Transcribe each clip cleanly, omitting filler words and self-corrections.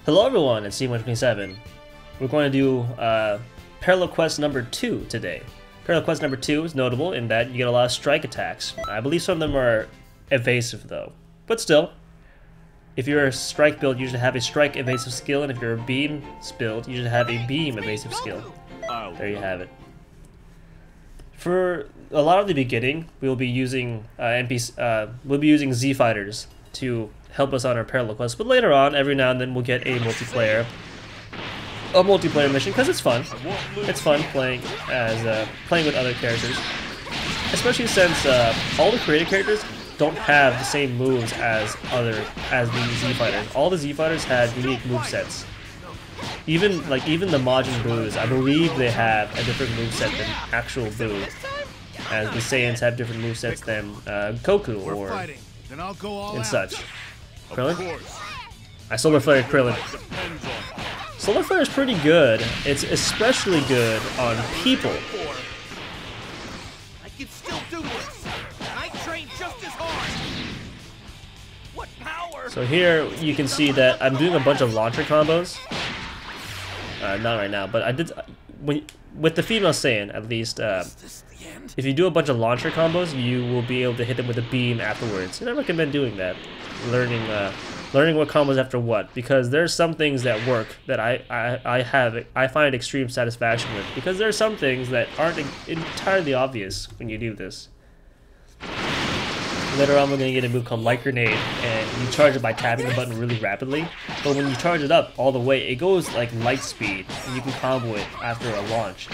Hello everyone, it's C127. We're going to do Parallel Quest number 2 today. Parallel Quest number 2 is notable in that you get a lot of strike attacks. I believe some of them are evasive though. But still, if you're a strike build, you should have a strike evasive skill, and if you're a beam build, you should have a beam evasive skill. There you have it. For a lot of the beginning, we'll be using Z fighters to help us on our parallel quest, but later on, every now and then, we'll get a multiplayer mission because it's fun. It's fun playing with other characters, especially since all the created characters don't have the same moves as the Z fighters. All the Z fighters have unique movesets. Even the Majin Boos, I believe they have a different moveset than actual Boo, as the Saiyans have different movesets than Goku or and such. Krillin? I Solar Flare Krillin. Solar Flare is pretty good. It's especially good on people. I can still do this. I train just as hard. What power? So here you can see that I'm doing a bunch of launcher combos. Not right now, but I did with the female Saiyan at least. If you do a bunch of launcher combos, you will be able to hit them with a beam afterwards, and I recommend doing that. Learning what combos after what, because there's some things that work that I find extreme satisfaction with, because there are some things that aren't entirely obvious when you do this. Later on, we're going to get a move called Light Grenade, and you charge it by tapping the button really rapidly. But when you charge it up all the way, it goes like light speed, and you can combo it after a launch.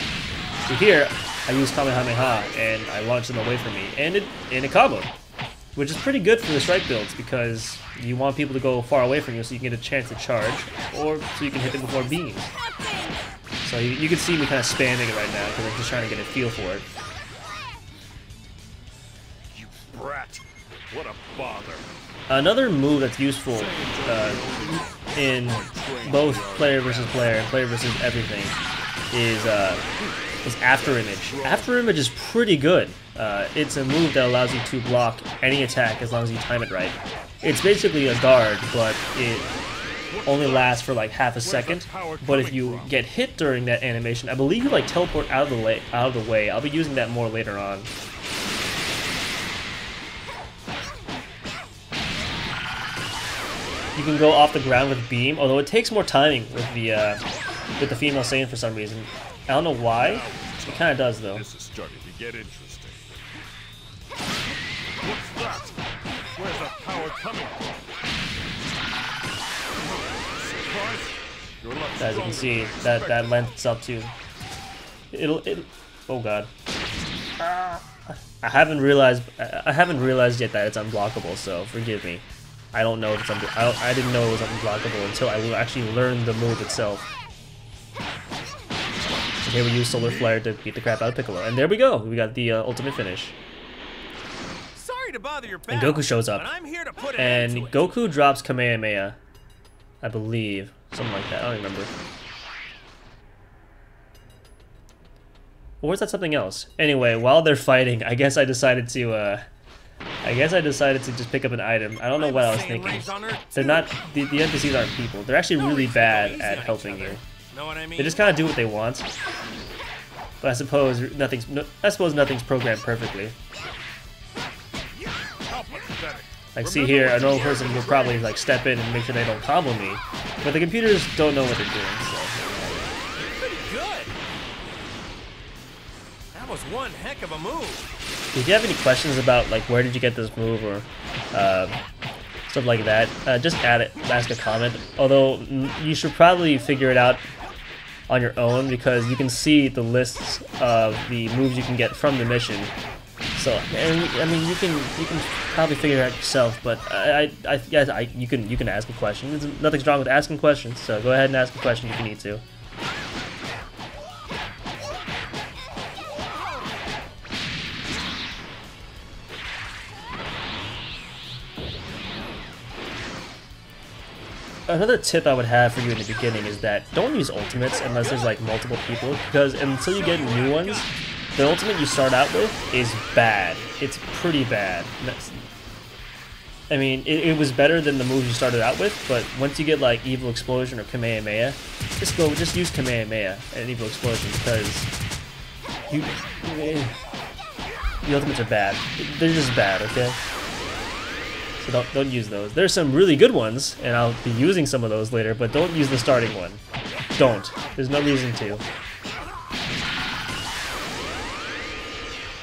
So here, I use Kamehameha, and I launch them away from me, and it comboed, which is pretty good for the strike builds, because you want people to go far away from you so you can get a chance to charge, or so you can hit them before beams. So you can see me kind of spamming it right now, because I'm just trying to get a feel for it. You brat. What a bother. Another move that's useful in both player versus player and player versus everything is After Image. After Image is pretty good. It's a move that allows you to block any attack as long as you time it right. It's basically a guard, but it only lasts for like half a second. But if you get hit during that animation, I believe you like teleport out of the way. I'll be using that more later on. You can go off the ground with beam, although it takes more timing with the female Saiyan for some reason. I don't know why. It kind of does though. This is starting to get interesting. What's that? Where's that power coming from? As you can see, that lengths up to. Oh god. I haven't realized yet that it's unblockable, so forgive me. I don't know if it's I didn't know it was unblockable until I actually learned the move itself. So here we use Solar Flare to beat the crap out of Piccolo, and there we go. We got the ultimate finish. Sorry to bother your and Goku shows up, I'm here to put and Goku drops Kamehameha, I believe, something like that. I don't remember. Or is that something else? Anyway, while they're fighting, I guess I decided to just pick up an item. I don't know what I was thinking. They're not the NPCs aren't people. They're actually really bad at helping you. They just kind of do what they want. But I suppose nothing's programmed perfectly. Like, see here, a normal person will probably like step in and make sure they don't combo me, but the computers don't know what they're doing. So. Pretty good. That was one heck of a move. If you have any questions about like where did you get this move or stuff like that, just ask a comment. Although you should probably figure it out on your own, because you can see the lists of the moves you can get from the mission. So I mean you can probably figure it out yourself. But you can ask a question. Nothing's wrong with asking questions. So go ahead and ask a question if you need to. Another tip I would have for you in the beginning is that don't use ultimates unless there's like multiple people, because until you get new ones, the ultimate you start out with is bad. It's pretty bad. I mean, it was better than the moves you started out with, but once you get like Evil Explosion or Kamehameha, just use Kamehameha and Evil Explosion because the ultimates are bad. They're just bad, okay? So don't use those. There's some really good ones, and I'll be using some of those later, but don't use the starting one. Don't. There's no reason to.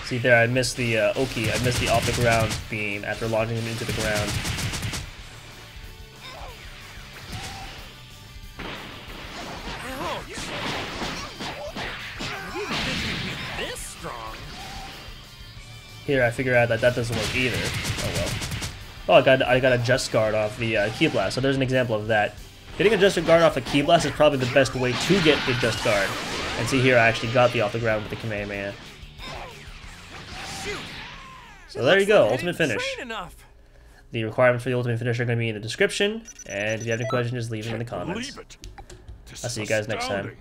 See there, I missed the Oki. I missed the off the ground beam after launching him into the ground. Ouch! I didn't think you'd be this strong. Here, I figure out that doesn't work either. Oh well. Oh, I got a Just Guard off the Ki Blast, so there's an example of that. Getting a Just Guard off a Ki Blast is probably the best way to get the Just Guard. And see here, I actually got the off the ground with the Kamehameha. So there you go, ultimate finish. The requirements for the ultimate finish are going to be in the description, and if you have any questions, just leave them in the comments. I'll see you guys next time.